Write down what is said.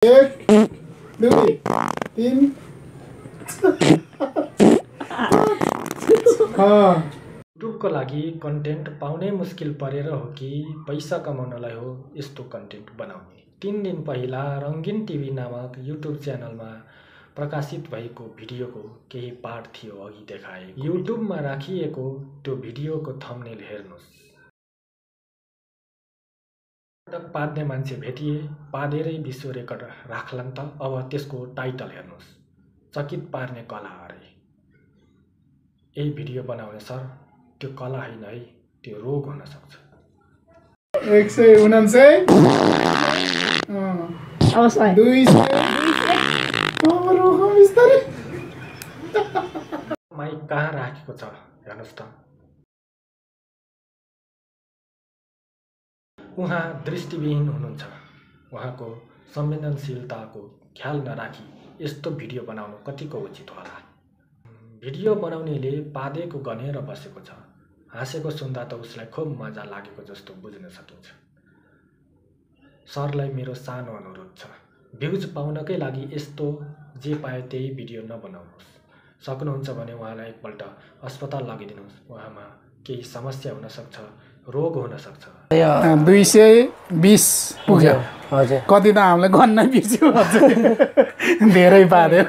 एक, दुई, तीन। युट्युबको लागि कन्टेन्ट पाउनै मुस्किल परेर हो कि पैसा कमाउनलाई हो यस्तो कन्टेन्ट बनाउने। 3 दिन पहिला रङ्गिन टिभी नामक युट्युब च्यानलमा प्रकाशित भएको भिडियोको केही पार्ट थियो अघि देखाए। युट्युबमा राखिएको त्यो भिडियोको थम्बनेल हेर्नुहोस्। पटक पाद्ने मान्छे भेटिए पादेरै विश्व रेकर्ड राख्लान् त। अब त्यसको टाइटल हेर्नुहोस्, चकित पार्ने कला अरे। यही भिडियो बनाउने सर, त्यो कला होइन है, त्यो रोग हुन सक्छ। 149 200 माइक कहाँ राखेको छ हेर्नुहोस् त। उहाँ दृष्टिविहीन हुनुहुन्छ। उहाँको संवेदनशीलताको ख्याल नराखी यस्तो भिडियो बनाउनु कतिको उचित होला। भिडियो बनाउनेले पादेको गनेर बसेको छ। हाँसेको सुन्दा त उसलाई खुब मजा लागेको जस्तो बुझ्न सकिन्छ। सरलाई मेरो सानो अनुरोध छ, भ्युज पाउनकै लागि यस्तो जे पाए त्यही भिडियो नबनाउनुहोस्। सक्नुहुन्छ भने उहाँलाई एकपल्ट अस्पताल लगिदिनुहोस्। उहाँमा केही समस्या हुन सक्छ, रोग हुन सक्छ। 220 पुग्यो। कति त हामीलाई गन्न बिर्स्यो। धेरै पार्यो।